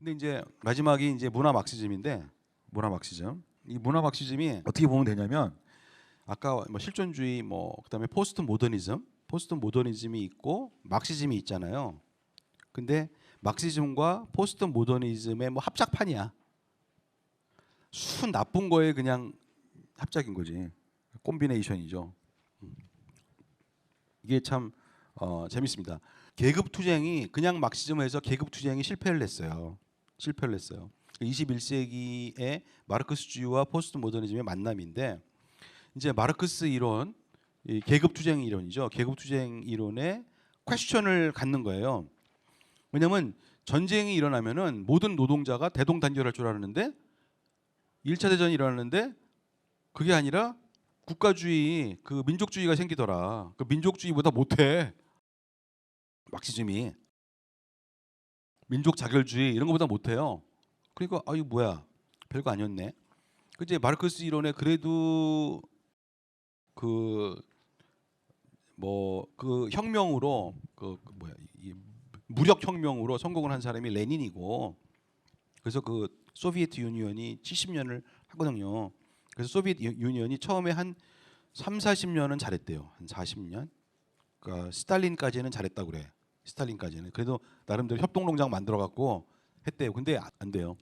근데 이제 마지막이 이제 문화 막시즘인데 문화 막시즘. 이 문화 막시즘이 어떻게 보면 되냐면 아까 뭐 실존주의 뭐 그다음에 포스트 모더니즘이 있고 막시즘이 있잖아요. 근데 막시즘과 포스트 모더니즘의 뭐 합작판이야. 순 나쁜 거에 그냥 합작인 거지. 콤비네이션이죠. 이게 참 재밌습니다. 계급 투쟁이 그냥 막시즘에서 계급 투쟁이 실패를 했어요. 21세기의 마르크스주의와 포스트 모더니즘의 만남인데 이제 마르크스 이론, 이 계급 투쟁 이론이죠. 계급 투쟁 이론에 퀘스천을 갖는 거예요. 왜냐하면 전쟁이 일어나면은 모든 노동자가 대동단결할 줄 알았는데 1차 대전이 일어났는데 그게 아니라 국가주의, 그 민족주의가 생기더라. 그 민족주의보다 못해. 막시즘이 민족 자결주의 이런 것보다 못해요. 그러니까 아 이거 뭐야? 별거 아니었네. 그 이제 마르크스 이론에 그래도 그 뭐 그 혁명으로 그 뭐야 이 무력 혁명으로 성공을 한 사람이 레닌이고 그래서 그 소비에트 유니언이 70년을 하거든요. 그래서 소비에트 유니언이 처음에 한 3, 40년은 잘했대요. 한 40년. 그러니까 스탈린까지는 잘했다고 그래. 스탈린까지는. 그래도 나름대로 협동농장 만들어 갖고 했대요. 근데 안 돼요.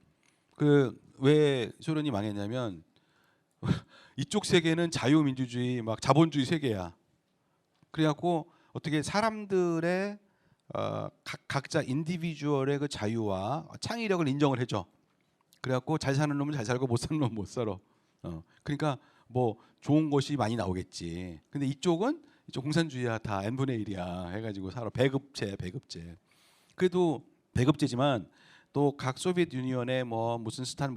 그 왜 소련이 망했냐면 이쪽 세계는 자유민주주의 막 자본주의 세계야. 그래갖고 어떻게 사람들의 각자 인디비주얼의 그 자유와 창의력을 인정을 해줘. 그래갖고 잘 사는 놈은 잘 살고 못 사는 놈은 못 살아. 그러니까 뭐 좋은 것이 많이 나오겠지. 근데 이쪽은 이쪽 공산주의야 다 n분의 1이야 해가지고 살아. 배급제. 그래도 배급제지만 또 각 소비에트 유니언에 뭐 무슨 스탄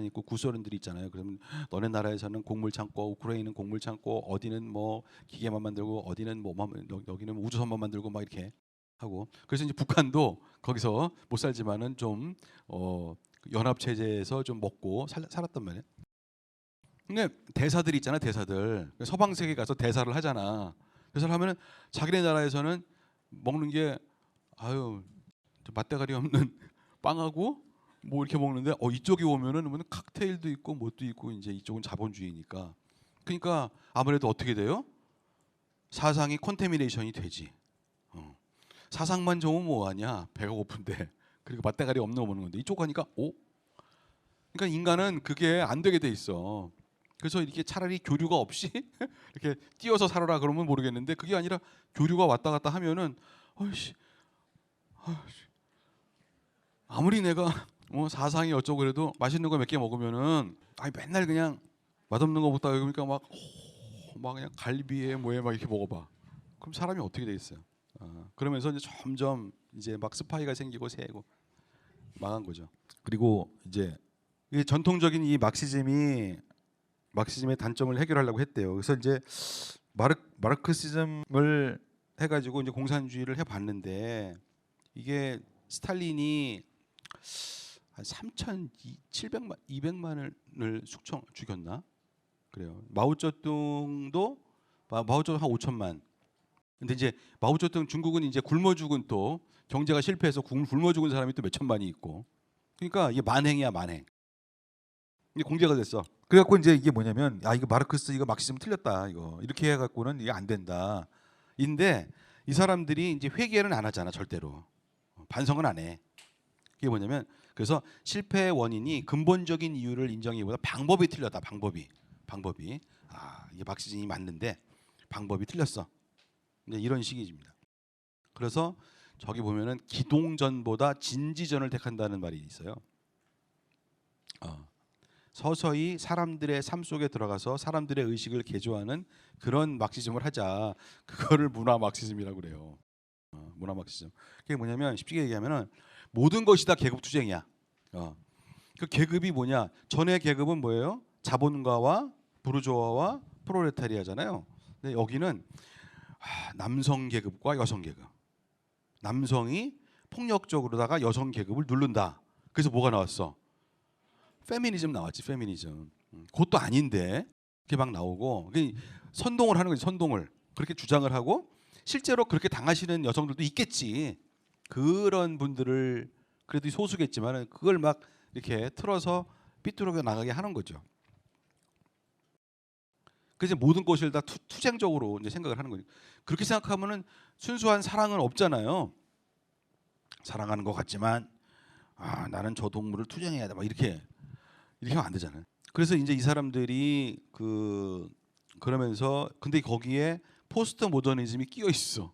있고 구소련들이 있잖아요. 그러면 너네 나라에서는 곡물 창고, 우크라이나는 곡물 창고, 어디는 뭐 기계만 만들고 어디는 뭐 여기는 우주선만 만들고 막 이렇게 하고. 그래서 이제 북한도 거기서 못 살지만은 좀 연합 체제에서 좀 먹고 살았단 말이에요. 근데 대사들 있잖아, 대사들. 서방 세계 가서 대사를 하잖아. 대사를 하면은 자기네 나라에서는 먹는 게 아유 맛대가리 없는 빵하고 뭐 이렇게 먹는데 이쪽에 오면은 뭐 칵테일도 있고 뭣도 있고 이제 이쪽은 자본주의니까. 그러니까 아무래도 어떻게 돼요? 사상이 컨테미네이션이 되지. 사상만 좋으면 뭐하냐? 배가 고픈데. 그리고 맛대가리 없는 거 먹는 건데 이쪽 가니까 그러니까 인간은 그게 안 되게 돼 있어. 그래서 이렇게 차라리 교류가 없이 이렇게 뛰어서 살아라 그러면 모르겠는데 그게 아니라 교류가 왔다 갔다 하면은 어이씨, 아무리 내가 뭐 사상이 어쩌고 그래도 맛있는 거 몇 개 먹으면은 맨날 그냥 맛없는 거부터 그러니까 막 그냥 갈비에 뭐에 막 이렇게 먹어봐. 그럼 사람이 어떻게 돼 있어요? 그러면서 이제 점점 이제 막 스파이가 생기고 새고 망한 거죠. 그리고 이제 이 전통적인 이 막시즘의 단점을 해결하려고 했대요. 그래서 이제 마르크시즘을 해가지고 이제 공산주의를 해봤는데 이게 스탈린이 한 3,700만, 200만을 죽였나? 그래요. 마오쩌둥 한 5천만. 근데 이제 마오쩌둥 중국은 이제 굶어 죽은 또 경제가 실패해서 굶어 죽은 사람이 또 몇 천만이 있고. 그러니까 이게 만행이야 만행. 이게 공개가 됐어. 그래갖고 이제 이게 뭐냐면 이거 마르크스 이거 막시즘 틀렸다 이거 이렇게 해갖고는 이게 안 된다. 인데 이 사람들이 이제 회개는 안 하잖아 절대로. 반성은 안 해. 이게 뭐냐면 그래서 실패의 원인이 근본적인 이유를 인정하기보다 방법이 틀렸다. 방법이 이게 막시즘이 맞는데 방법이 틀렸어. 이제 이런 식입니다. 그래서 저기 보면은 기동전보다 진지전을 택한다는 말이 있어요. 서서히 사람들의 삶 속에 들어가서 사람들의 의식을 개조하는 그런 막시즘을 하자. 그거를 문화 막시즘이라고 그래요. 문화 막시즘. 그게 뭐냐면 쉽게 얘기하면은 모든 것이 다 계급 투쟁이야. 그 계급이 뭐냐? 전의 계급은 뭐예요? 자본가와 부르주아와 프롤레타리아잖아요. 근데 여기는 남성 계급과 여성 계급. 남성이 폭력적으로다가 여성 계급을 누른다. 그래서 뭐가 나왔어? 페미니즘 나왔지. 페미니즘. 그것도 아닌데 그게 막 나오고 선동을 하는 거지. 선동을 그렇게 주장을 하고 실제로 그렇게 당하시는 여성들도 있겠지. 그런 분들을 그래도 소수겠지만 그걸 막 이렇게 틀어서 삐뚤어져 나가게 하는 거죠. 그래서 모든 것을 다 투쟁적으로 이제 생각을 하는 거죠. 그렇게 생각하면은 순수한 사랑은 없잖아요. 사랑하는 것 같지만 나는 저 동물을 투쟁해야 돼. 막 이렇게 하면 안 되잖아요. 그래서 이제 이 사람들이 그러면서 근데 거기에 포스트 모더니즘이 끼어 있어.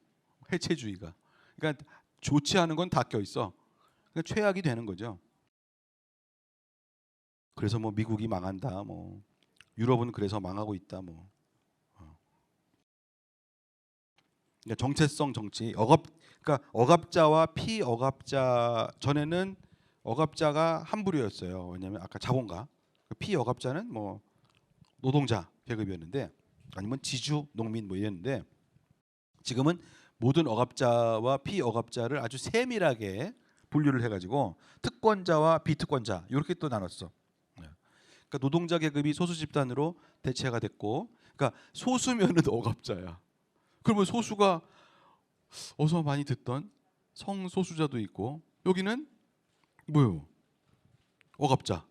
해체주의가. 그러니까 좋지 않은 건 다 껴 있어. 그러니까 최악이 되는 거죠. 그래서 뭐 미국이 망한다. 뭐 유럽은 그래서 망하고 있다. 뭐. 그러니까 정체성 정치. 그러니까 억압자와 피억압자 전에는 억압자가 한 부류였어요. 왜냐하면 아까 자본가. 피억압자는 뭐 노동자 계급이었는데 아니면 지주 농민 뭐 이랬는데 지금은 모든 억압자와 피억압자를 아주 세밀하게 분류를 해가지고 특권자와 비특권자 이렇게 또 나눴어. 그러니까 노동자 계급이 소수 집단으로 대체가 됐고, 그러니까 소수면은 억압자야. 그러면 소수가 어서 많이 듣던 성소수자도 있고 여기는 뭐요? 억압자,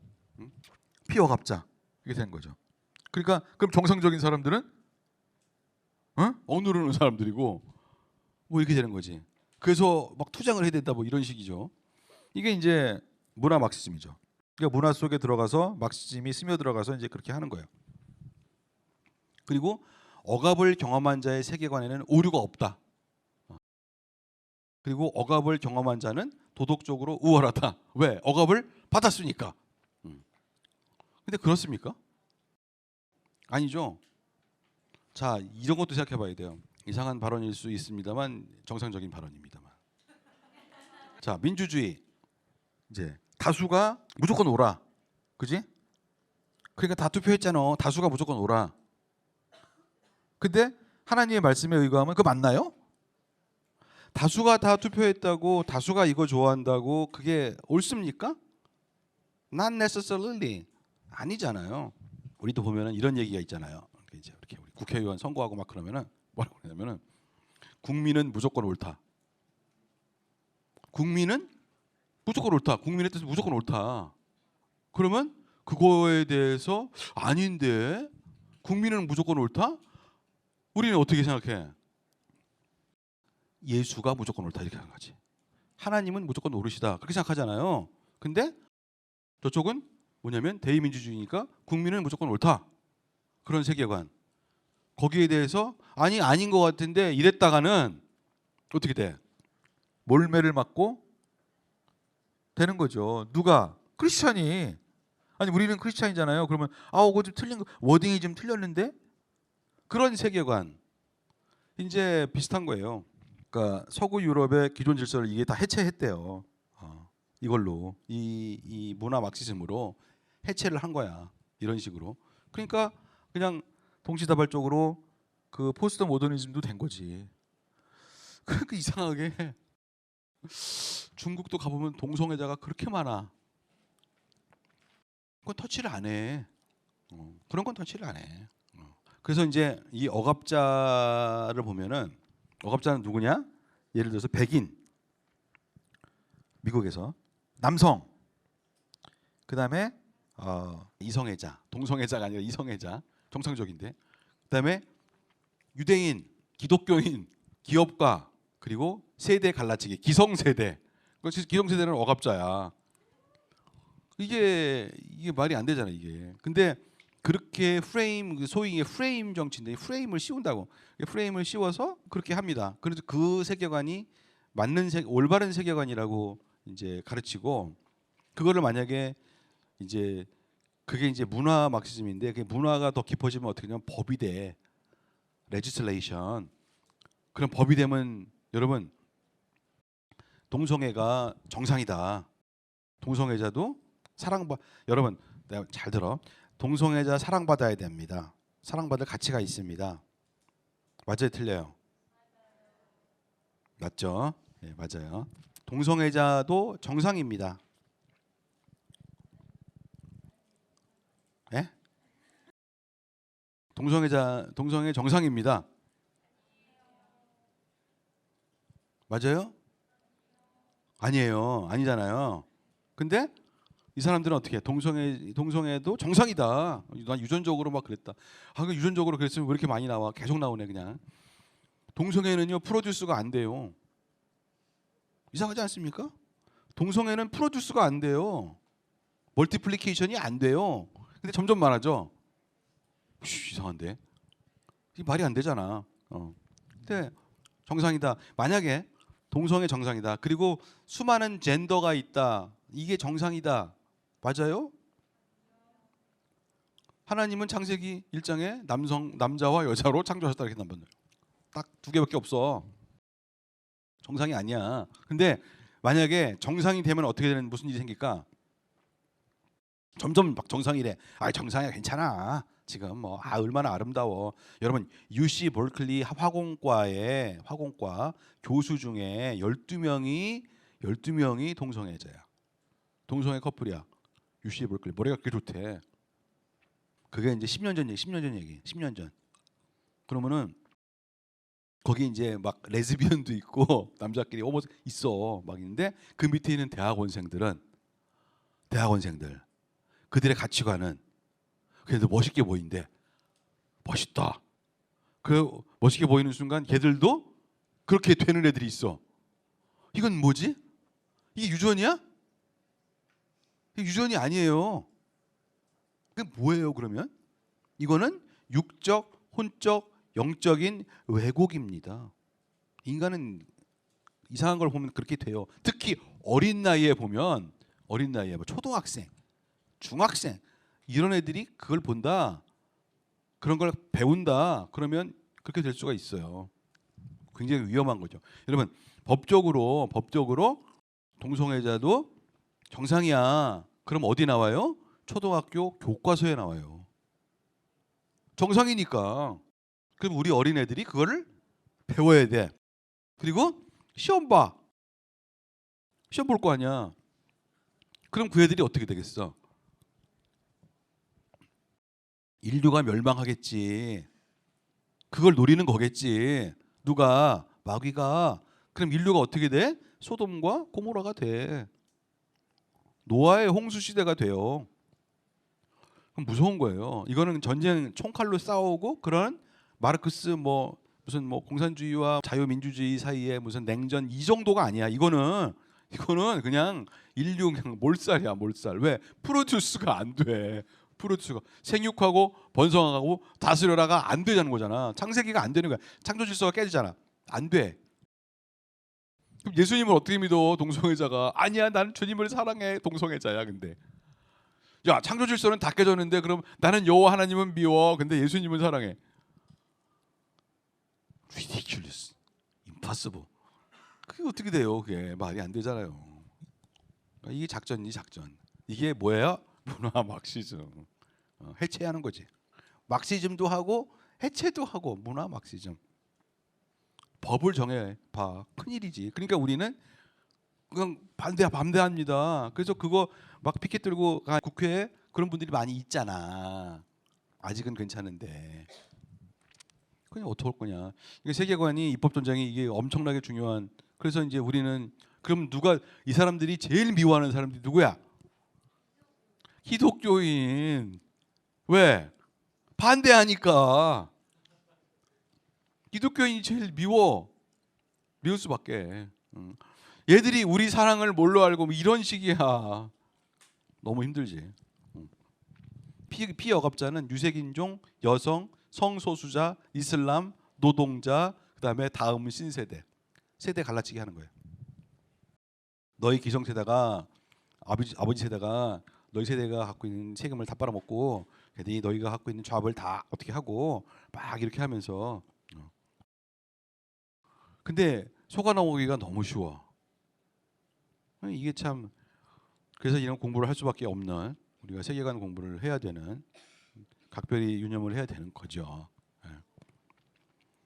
피억압자 이게 된 거죠. 그러니까 그럼 정상적인 사람들은 억누르는 사람들이고 뭐 이렇게 되는 거지. 그래서 막 투쟁을 해야 된다 뭐 이런 식이죠. 이게 이제 문화 막시즘이죠. 그러니까 문화 속에 들어가서 막시즘이 스며 들어가서 이제 그렇게 하는 거예요. 그리고 억압을 경험한 자의 세계관에는 오류가 없다. 그리고 억압을 경험한 자는 도덕적으로 우월하다. 왜? 억압을 받았으니까. 근데 그렇습니까? 아니죠. 자, 이런 것도 생각해 봐야 돼요. 이상한 발언일 수 있습니다만 정상적인 발언입니다만. 자, 민주주의. 이제 다수가 무조건 오라. 그지? 그러니까 다 투표했잖아. 다수가 무조건 오라. 근데 하나님의 말씀에 의거하면 그거 맞나요? 다수가 다 투표했다고 다수가 이거 좋아한다고 그게 옳습니까? Not necessarily. 아니잖아요. 우리도 보면은 이런 얘기가 있잖아요. 이제 이렇게 우리 국회의원 선거하고 막 그러면은 뭐라고 그러냐면은 국민은 무조건 옳다. 국민은 무조건 옳다. 국민의 뜻은 무조건 옳다. 그러면 그거에 대해서 아닌데 국민은 무조건 옳다? 우리는 어떻게 생각해? 예수가 무조건 옳다 이렇게 하는 거지. 하나님은 무조건 옳으시다 그렇게 생각하잖아요. 근데 저쪽은 뭐냐면 대의민주주의니까 국민은 무조건 옳다 그런 세계관. 거기에 대해서 아닌 것 같은데 이랬다가는 어떻게 돼? 몰매를 맞고 되는 거죠. 누가? 크리스찬이. 아니 우리는 크리스찬이잖아요. 그러면 그거 좀 틀린 거 워딩이 좀 틀렸는데 그런 세계관 이제 비슷한 거예요. 그러니까 서구 유럽의 기존 질서를 이게 다 해체했대요. 이걸로 이 문화 막시즘으로 해체를 한 거야. 이런 식으로. 그러니까 그냥 동시다발적으로 그 포스트 모더니즘도 된 거지. 그러니까 이상하게 중국도 가보면 동성애자가 그렇게 많아. 그건 터치를 안 해. 그런 건 터치를 안 해. 그래서 이제 이 억압자를 보면은 억압자는 누구냐? 예를 들어서 백인 미국에서 남성 그다음에 이성애자 동성애자가 아니라 이성애자 정상적인데 그다음에 유대인 기독교인 기업가 그리고 세대 갈라치기 기성세대 기성세대는 억압자야. 이게 말이 안 되잖아 이게. 근데 그렇게 소위 프레임 정치인데 프레임을 씌운다고 프레임을 씌워서 그렇게 합니다. 그래서 그 세계관이 올바른 세계관이라고 이제 가르치고 그거를 만약에 이제 그게 이제 문화 막시즘인데 그 문화가 더 깊어지면 어떻게 되냐면 법이 돼. 레지슬레이션. 그럼 법이 되면 여러분 동성애가 정상이다. 동성애자도 여러분 내가 잘 들어. 동성애자 사랑받아야 됩니다. 사랑받을 가치가 있습니다. 맞아요, 틀려요? 맞죠? 예, 맞아요. 동성애자도 정상입니다. 예? 동성애 정상입니다. 맞아요? 아니에요. 아니잖아요. 근데 이 사람들은 어떻게 해? 동성애도 정상이다. 난 유전적으로 막 그랬다. 그 유전적으로 그랬으면 왜 이렇게 많이 나와? 계속 나오네 그냥. 동성애는요 프로듀스가 안 돼요. 이상하지 않습니까? 동성애는 프로듀스가 안 돼요. 멀티플리케이션이 안 돼요. 근데 점점 많아져. 이상한데? 이게 말이 안 되잖아. 근데 정상이다. 만약에 동성애 정상이다. 그리고 수많은 젠더가 있다. 이게 정상이다. 맞아요? 하나님은 창세기 1장에 남자와 여자로 창조하셨다 이렇게 나온 딱두 개밖에 없어. 정상이 아니야. 근데 만약에 정상이 되면 어떻게 되는 무슨 일이 생길까? 점점 막 정상이래. 정상이야 괜찮아. 지금 뭐 얼마나 아름다워. 여러분 UC 볼클리 화공과 교수 중에 12명이 동성애자야. 동성애 커플이야. UC 볼클리 머리가 그렇게 좋대. 그게 이제 10년 전 얘기. 10년 전. 그러면은 거기 이제 막 레즈비언도 있고 남자끼리 있어 막 있는데 그 밑에 있는 대학원생들 그들의 가치관은 그래도 멋있게 보인대. 멋있다. 그 멋있게 보이는 순간 걔들도 그렇게 되는 애들이 있어. 이건 뭐지? 이게 유전이야? 이게 유전이 아니에요. 그게 뭐예요 그러면? 이거는 육적, 혼적, 영적인 왜곡입니다. 인간은 이상한 걸 보면 그렇게 돼요. 특히 어린 나이에 보면 뭐 초등학생, 중학생 이런 애들이 그걸 본다. 그런 걸 배운다. 그러면 그렇게 될 수가 있어요. 굉장히 위험한 거죠. 여러분 법적으로 동성애자도 정상이야. 그럼 어디 나와요? 초등학교 교과서에 나와요. 정상이니까. 그럼 우리 어린애들이 그거를 배워야 돼. 그리고 시험 봐. 시험 볼 거 아니야. 그럼 그 애들이 어떻게 되겠어? 인류가 멸망하겠지. 그걸 노리는 거겠지. 누가? 마귀가. 그럼 인류가 어떻게 돼? 소돔과 고모라가 돼. 노아의 홍수 시대가 돼요. 그럼 무서운 거예요. 이거는 전쟁 총칼로 싸우고 그런 마르크스 무슨 공산주의와 자유민주주의 사이에 무슨 냉전 이 정도가 아니야. 이거는 그냥 인류 그냥 몰살이야, 몰살. 왜? 프로듀스가 안 돼. 프로듀스가 생육하고 번성하고 다스려라가 안 되자는 거잖아. 창세기가 안 되는 거야. 창조 질서가 깨지잖아. 안 돼. 그럼 예수님을 어떻게 믿어? 동성애자가 아니야. 나는 주님을 사랑해. 동성애자야. 근데 야, 창조 질서는 다 깨졌는데 그럼 나는 여호와 하나님은 미워. 근데 예수님은 사랑해. ridiculous, impossible. 그게 어떻게 돼요? 그게 말이 안 되잖아요. 그러니까 이게 작전이 작전. 이게 뭐예요? 문화 막시즘. 해체하는 거지. 막시즘도 하고 해체도 하고 문화 막시즘. 법을 정해 봐. 큰일이지. 그러니까 우리는 그냥 반대합니다. 그래서 그거 막 피켓 들고 가 국회에 그런 분들이 많이 있잖아. 아직은 괜찮은데. 그냥 어떡할 거냐. 이게 세계관이 입법 전쟁이 이게 엄청나게 중요한. 그래서 이제 우리는 그럼 누가 이 사람들이 제일 미워하는 사람들이 누구야? 기독교인. 왜? 반대하니까. 기독교인이 제일 미울 수밖에. 얘들이 우리 사랑을 뭘로 알고 이런 식이야. 너무 힘들지. 피역업자는 유색인종, 여성, 성소수자, 이슬람, 노동자, 그다음에 다음은 신세대. 세대 갈라치기 하는 거예요. 너희 기성세대가 아버지 세대가 너희 세대가 갖고 있는 세금을 다 빨아먹고 너희가 갖고 있는 조합을 다 어떻게 하고 막 이렇게 하면서. 근데 속아 넘어가기가 너무 쉬워. 이게 참 그래서 이런 공부를 할 수밖에 없는 우리가 세계관 공부를 해야 되는 각별히 유념을 해야 되는 거죠.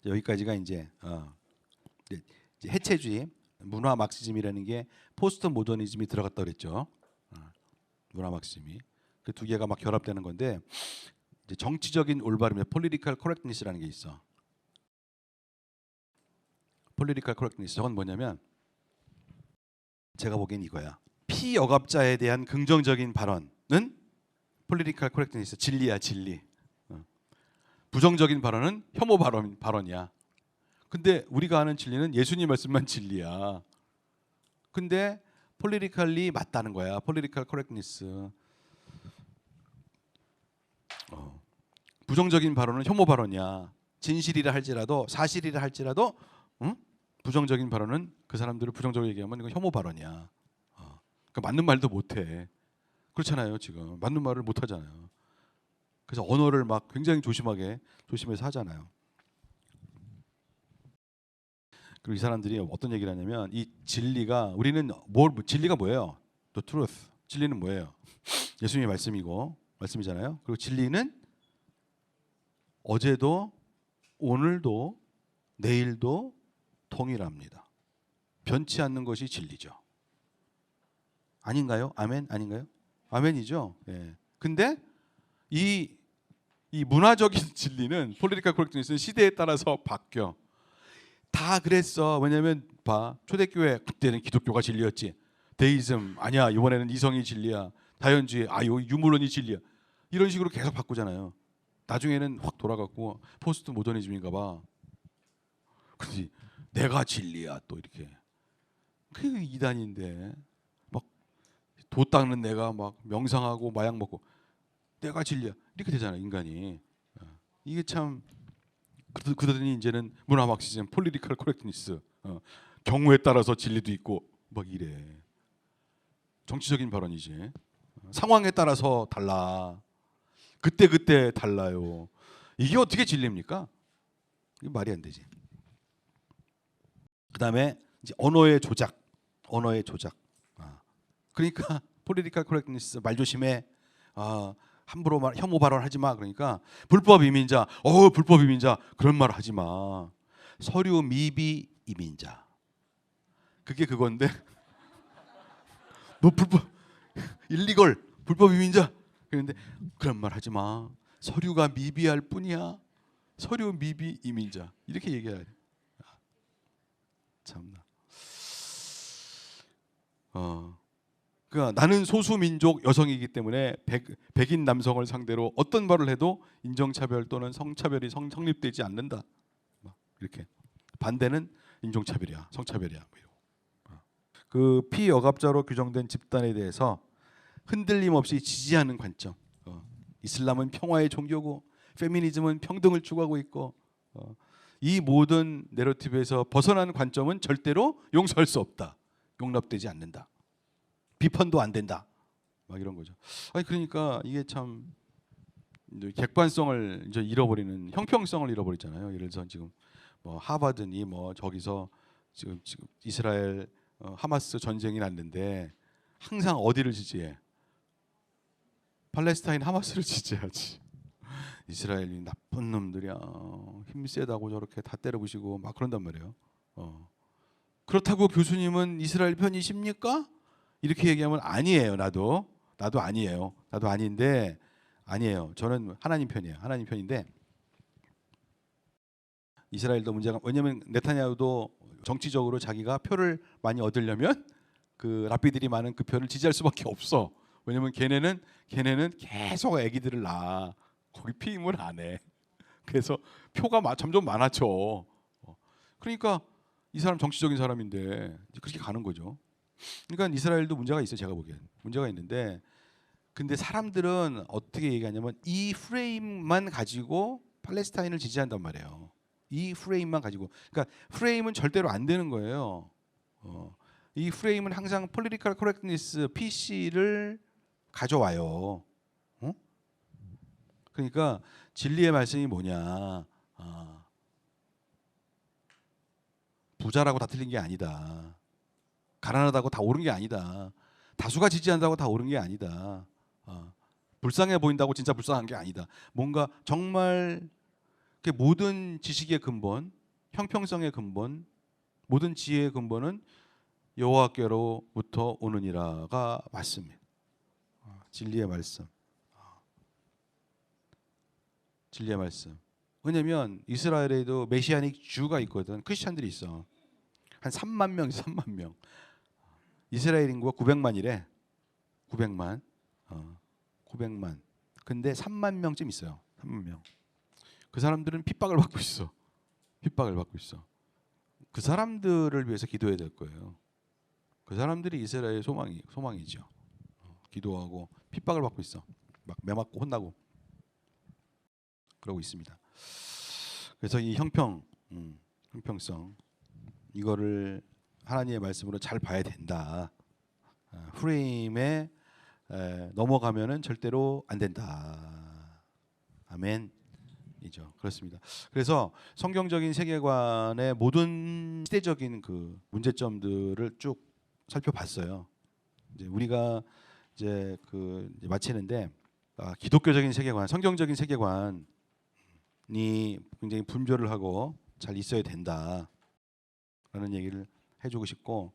여기까지가 이제 해체주의, 문화 막시즘이라는 게 포스트 모더니즘이 들어갔다 그랬죠. 문화 막시즘이 그 두 개가 막 결합되는 건데 이제 정치적인 올바름이 political correctness라는 게 있어. political correctness 저건 뭐냐면 제가 보기엔 이거야. 피역압자에 대한 긍정적인 발언은 폴리티컬 코렉트니스, 진리야 진리. 부정적인 발언은 혐오 발언이야. 근데 우리가 아는 진리는 예수님 말씀만 진리야. 근데 폴리티컬리 맞다는 거야. 폴리티컬 코렉트니스. 부정적인 발언은 혐오 발언이야. 진실이라 할지라도 사실이라 할지라도 부정적인 발언은 그 사람들을 부정적으로 얘기하면 이건 혐오 발언이야. 그러니까 맞는 말도 못해. 그렇잖아요. 지금 맞는 말을 못 하잖아요. 그래서 언어를 막 굉장히 조심해서 하잖아요. 그리고 이 사람들이 어떤 얘기를 하냐면 이 진리가 우리는 진리가 뭐예요? The truth. 진리는 뭐예요? 예수님의 말씀이잖아요. 그리고 진리는 어제도 오늘도 내일도 동일합니다. 변치 않는 것이 진리죠. 아닌가요? 아멘? 아닌가요? 아멘이죠. 예. 근데 이 문화적인 진리는 폴리티컬 코렉트니스는 시대에 따라서 바뀌어. 다 그랬어. 왜냐면 봐. 초대교회 그때는 기독교가 진리였지. 데이즘 아니야. 이번에는 이성이 진리야. 다현주의 유물론이 진리야. 이런 식으로 계속 바꾸잖아요. 나중에는 확 돌아갔고 포스트 모더니즘인가 봐. 그렇지. 내가 진리야 또 이렇게. 그게 이단인데 막 도 닦는 내가 막 명상하고 마약 먹고 내가 진리야 이렇게 되잖아요 인간이. 이게 참 그러더니 이제는 문화 막시즘, 폴리티컬 코렉트니스, 경우에 따라서 진리도 있고 막 이래. 정치적인 발언이지. 상황에 따라서 달라. 그때 달라요. 이게 어떻게 진리입니까? 이게 말이 안 되지. 그다음에 이제 언어의 조작. 그러니까 폴리티컬 코렉트니스 말 조심해. 함부로 혐오 발언하지 마. 그러니까 불법 이민자, 불법 이민자 그런 말 하지 마. 서류 미비 이민자. 그게 그건데 너 일리걸 불법 이민자. 그런데 그런 말 하지 마. 서류가 미비할 뿐이야. 서류 미비 이민자 이렇게 얘기해야 돼. 참나. 그러니까 나는 소수민족 여성이기 때문에 백인 남성을 상대로 어떤 말을 해도 인종차별 또는 성차별이 성립되지 않는다. 이렇게 반대는 인종차별이야, 성차별이야. 그 피역압자로 규정된 집단에 대해서 흔들림 없이 지지하는 관점. 이슬람은 평화의 종교고 페미니즘은 평등을 추구하고 있고 이 모든 내러티브에서 벗어나는 관점은 절대로 용서할 수 없다. 용납되지 않는다. 비판도 안 된다. 막 이런 거죠. 그러니까 이게 참 객관성을 이제 잃어버리는 형평성을 잃어버리잖아요. 예를 들어서 지금 뭐 하버드니 뭐 저기서 지금 이스라엘 하마스 전쟁이 났는데 항상 어디를 지지해? 팔레스타인 하마스를 지지해야지. 이스라엘이 나쁜 놈들이야. 힘 세다고 저렇게 다 때려부시고 막 그런단 말이에요. 그렇다고 교수님은 이스라엘 편이십니까? 이렇게 얘기하면 아니에요. 나도 아니에요. 나도 아닌데 아니에요. 저는 하나님 편이에요. 하나님 편인데 이스라엘도 문제가 왜냐하면 네타냐후도 정치적으로 자기가 표를 많이 얻으려면 그 랍비들이 많은 그 표를 지지할 수밖에 없어. 왜냐하면 걔네는 계속 아기들을 낳아. 거기 피임을 안 해. 그래서 표가 점점 많아져. 그러니까 이 사람 정치적인 사람인데 그렇게 가는 거죠. 그러니까 이스라엘도 문제가 있어요. 제가 보기엔 문제가 있는데 근데 사람들은 어떻게 얘기하냐면 이 프레임만 가지고 팔레스타인을 지지한단 말이에요. 이 프레임만 가지고 그러니까 프레임은 절대로 안 되는 거예요. 이 프레임은 항상 폴리티컬 코렉트니스 PC를 가져와요. 그러니까 진리의 말씀이 뭐냐? 부자라고 다 틀린 게 아니다. 가난하다고 다 옳은 게 아니다. 다수가 지지한다고 다 옳은 게 아니다. 불쌍해 보인다고 진짜 불쌍한 게 아니다. 뭔가 정말 모든 지식의 근본, 형평성의 근본, 모든 지혜의 근본은 여호와께로부터 오느니라가 맞습니다. 진리의 말씀. 진리의 말씀. 왜냐면 이스라엘에도 메시아닉 주가 있거든. 크리스천들이 있어. 한 3만 명, 3만 명. 이스라엘 인구가 900만이래. 900만. 900만. 근데 3만 명쯤 있어요. 3만 명. 그 사람들은 핍박을 받고 있어. 핍박을 받고 있어. 그 사람들을 위해서 기도해야 될 거예요. 그 사람들이 이스라엘의 소망이죠. 기도하고 핍박을 받고 있어. 막 매맞고 혼나고 그러고 있습니다. 그래서 이 형평성 이거를 하나님의 말씀으로 잘 봐야 된다. 프레임에 넘어가면은 절대로 안 된다. 아멘이죠. 그렇습니다. 그래서 성경적인 세계관의 모든 시대적인 그 문제점들을 쭉 살펴봤어요. 이제 우리가 이제 이제 마치는데 기독교적인 세계관, 성경적인 세계관이 굉장히 분별을 하고 잘 있어야 된다라는 얘기를 해주고 싶고,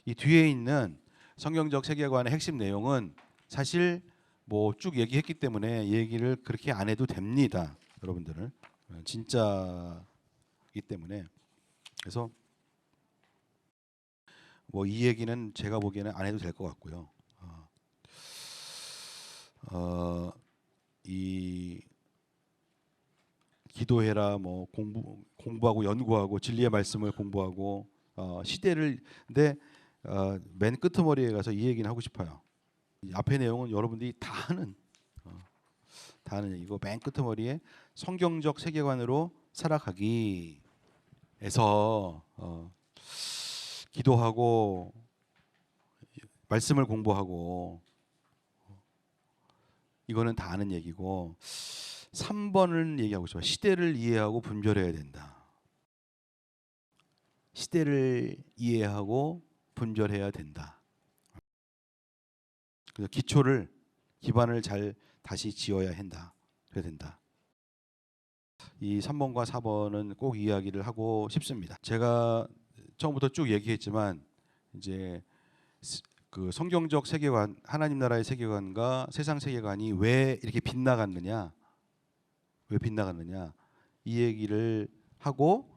이 뒤에 있는 성경적 세계관의 핵심 내용은 사실 뭐 쭉 얘기했기 때문에 얘기를 그렇게 안 해도 됩니다. 여러분들은 진짜이기 때문에. 그래서 뭐 이 얘기는 제가 보기에는 안 해도 될 것 같고요. 이 기도해라, 뭐 공부하고 연구하고 진리의 말씀을 공부하고 시대를. 근데 맨 끄트머리에 가서 이 얘기는 하고 싶어요. 이 앞의 내용은 여러분들이 다 아는 얘기고, 맨 끄트머리에 성경적 세계관으로 살아가기에서 기도하고 말씀을 공부하고 이거는 다 아는 얘기고, 3번은 얘기하고 싶어요. 시대를 이해하고 분별해야 된다. 시대를 이해하고 분별해야 된다. 그래서 기반을 잘 다시 지어야 된다. 이 3번과 4번은 꼭 이야기를 하고 싶습니다. 제가 처음부터 쭉 얘기했지만 이제 그 성경적 세계관, 하나님 나라의 세계관과 세상 세계관이 왜 이렇게 빗나갔느냐, 이 얘기를 하고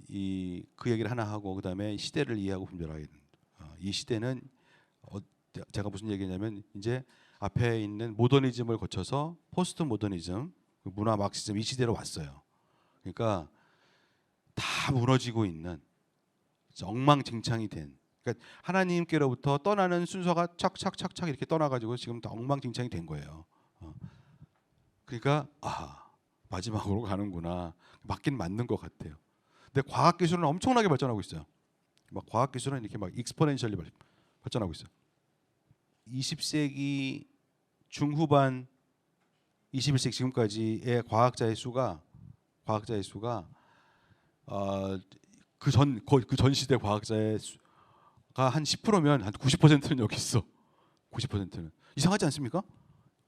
그 얘기를 하나 하고, 그다음에 시대를 이해하고 분별하게 된다. 이 시대는 제가 무슨 얘기냐면, 이제 앞에 있는 모더니즘을 거쳐서 포스트 모더니즘, 문화 막시즘, 이 시대로 왔어요. 그러니까 다 무너지고 있는, 엉망진창이 된, 그러니까 하나님께로부터 떠나는 순서가 착착착착 이렇게 떠나가지고 지금 다 엉망진창이 된 거예요. 그러니까 마지막으로 가는구나. 맞긴 맞는 것 같아요. 근데 과학 기술은 엄청나게 발전하고 있어요. 막 과학 기술은 이렇게 막 익스포넨셜리 발전하고 있어요. 20세기 중후반 21세기 지금까지의 과학자의 수가 그 전 시대 과학자의 수가 한 10%면 한 90%는 여기 있어. 90%는 이상하지 않습니까?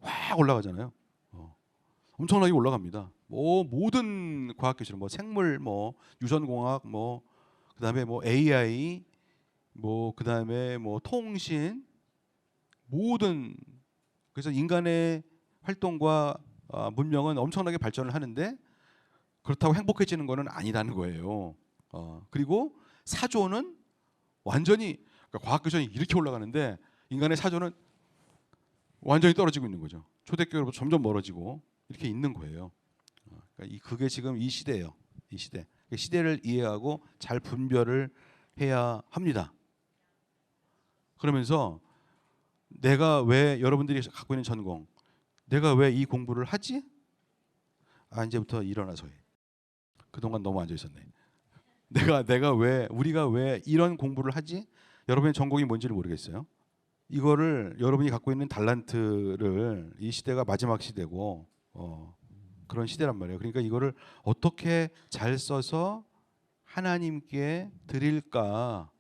확 올라가잖아요. 엄청나게 올라갑니다. 뭐 모든 과학 기술, 뭐 생물, 뭐 유전공학, 뭐 그다음에 뭐 AI, 뭐 그다음에 뭐 통신, 모든. 그래서 인간의 활동과 문명은 엄청나게 발전을 하는데, 그렇다고 행복해지는 것은 아니라는 거예요. 그리고 사조는 완전히, 그러니까 과학 기술이 이렇게 올라가는데 인간의 사조는 완전히 떨어지고 있는 거죠. 초대교회로부터 점점 멀어지고 이렇게 있는 거예요. 그러니까 그게 지금 이 시대예요. 이 시대. 시대를 이해하고 잘 분별을 해야 합니다. 그러면서 내가 왜, 여러분들이 갖고 있는 전공, 내가 왜 이 공부를 하지? 이제부터 일어나서 해. 그동안 너무 앉아 있었네. 우리가 왜 이런 공부를 하지? 여러분의 전공이 뭔지를 모르겠어요. 이거를, 여러분이 갖고 있는 달란트를, 이 시대가 마지막 시대고 그런 시대란 말이에요. 그러니까 이거를 어떻게 잘 써서 하나님께 드릴까?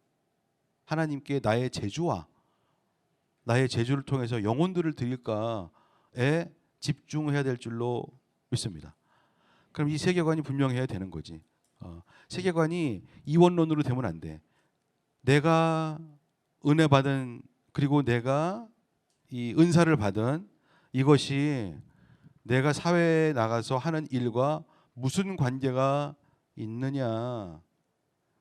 하나님께 나의 제주를 통해서 영혼들을 드릴까에 집중해야 될 줄로 믿습니다. 그럼 이 세계관이 분명해야 되는 거지. 세계관이 이원론으로 되면 안 돼. 내가 은혜 받은, 그리고 내가 이 은사를 받은 이것이 내가 사회에 나가서 하는 일과 무슨 관계가 있느냐.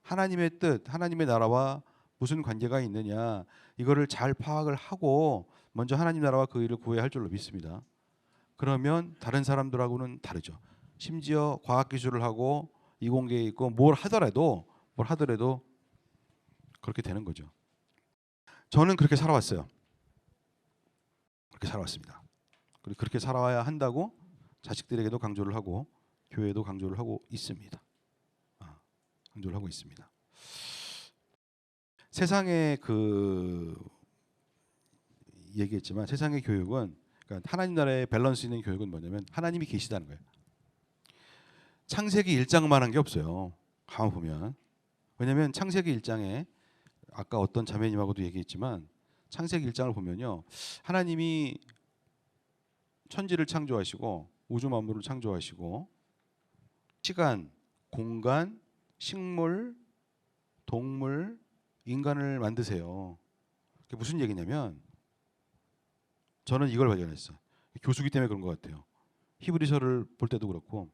하나님의 뜻, 하나님의 나라와 무슨 관계가 있느냐 이거를 잘 파악을 하고 먼저 하나님 나라와 그 일을 구해야 할 줄로 믿습니다. 그러면 다른 사람들하고는 다르죠. 심지어 과학기술을 하고 이공계에 있고 뭘 하더라도 그렇게 되는 거죠. 저는 그렇게 살아왔어요. 그렇게 살아왔습니다. 그리고 그렇게 살아와야 한다고 자식들에게도 강조를 하고 교회에도 강조를 하고 있습니다. 강조를 하고 있습니다. 세상의 얘기했지만 세상의 교육은 그러니까 하나님 나라의 밸런스 있는 교육은 뭐냐면 하나님이 계시다는 거예요. 창세기 1장만 한 게 없어요. 가만 보면. 왜냐하면 창세기 1장에 아까 어떤 자매님하고도 얘기했지만 창세기 1장을 보면요. 하나님이 천지를 창조하시고 우주 만물을 창조하시고 시간, 공간, 식물, 동물, 인간을 만드세요. 그게 무슨 얘기냐면 저는 이걸 발견했어요. 교수기 때문에 그런 것 같아요. 히브리서를 볼 때도 그렇고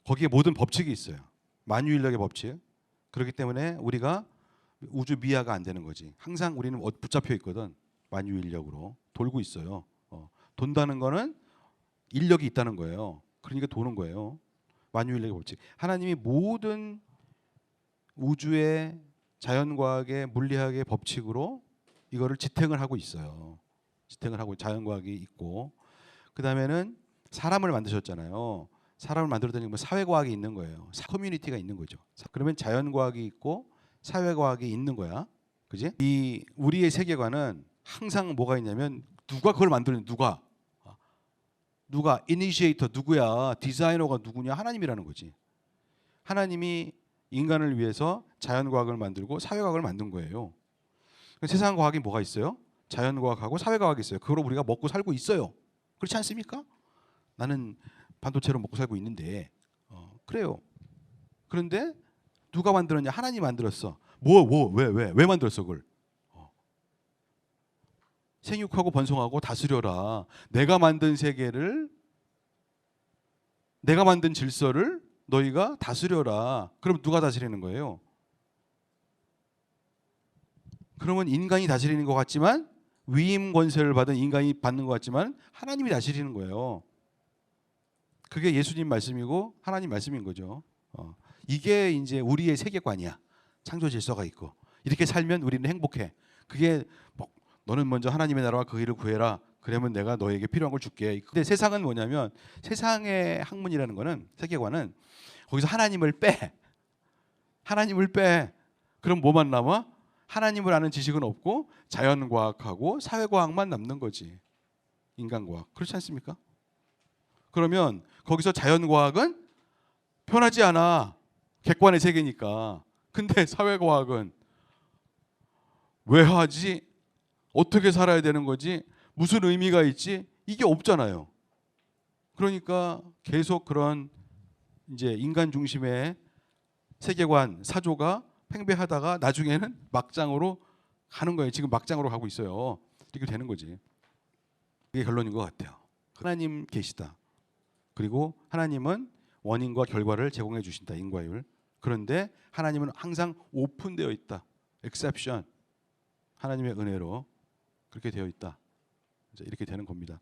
거기에 모든 법칙이 있어요. 만유인력의 법칙. 그렇기 때문에 우리가 우주 미화가 안 되는 거지. 항상 우리는 붙잡혀 있거든. 만유인력으로 돌고 있어요. 돈다는 거는 인력이 있다는 거예요. 그러니까 도는 거예요. 만유인력의 법칙. 하나님이 모든 우주의 자연과학의 물리학의 법칙으로 이거를 지탱을 하고 있어요. 지탱을 하고 자연과학이 있고 그 다음에는 사람을 만드셨잖아요. 사람을 만들었더니 사회과학이 있는 거예요. 커뮤니티가 있는 거죠. 그러면 자연과학이 있고 사회과학이 있는 거야. 그지? 이 우리의 세계관은 항상 뭐가 있냐면 누가 그걸 만드는 누가 이니시에이터 누구야? 디자이너가 누구냐? 하나님이라는 거지. 하나님이 인간을 위해서 자연과학을 만들고 사회과학을 만든 거예요. 세상 과학이 뭐가 있어요? 자연과학하고 사회과학이 있어요. 그걸 우리가 먹고 살고 있어요. 그렇지 않습니까? 나는 반도체로 먹고 살고 있는데 그래요. 그런데 누가 만들었냐? 하나님이 만들었어. 왜 만들었어 그걸? 생육하고 번성하고 다스려라. 내가 만든 세계를 내가 만든 질서를 너희가 다스려라. 그럼 누가 다스리는 거예요? 그러면 인간이 다스리는 것 같지만 위임 권세를 받은 인간이 받는 것 같지만 하나님이 다스리는 거예요. 그게 예수님 말씀이고 하나님 말씀인 거죠. 이게 이제 우리의 세계관이야. 창조 질서가 있고 이렇게 살면 우리는 행복해. 그게 너는 먼저 하나님의 나라와 그 일을 구해라. 그러면 내가 너에게 필요한 걸 줄게. 근데 세상은 뭐냐면 세상의 학문이라는 거는 세계관은 거기서 하나님을 빼. 그럼 뭐만 남아? 하나님을 아는 지식은 없고 자연과학하고 사회과학만 남는 거지. 인간과학. 그렇지 않습니까? 그러면 거기서 자연과학은 편하지 않아. 객관의 세계니까. 근데 사회과학은 왜 하지? 어떻게 살아야 되는 거지? 무슨 의미가 있지? 이게 없잖아요. 그러니까 계속 그런 이제 인간 중심의 세계관, 사조가 팽배하다가 나중에는 막장으로 가는 거예요. 지금 막장으로 가고 있어요. 이렇게 되는 거지. 이게 결론인 것 같아요. 하나님 계시다. 그리고 하나님은 원인과 결과를 제공해 주신다. 인과율. 그런데 하나님은 항상 오픈되어 있다. exception. 하나님의 은혜로 그렇게 되어 있다. 이제 이렇게 되는 겁니다.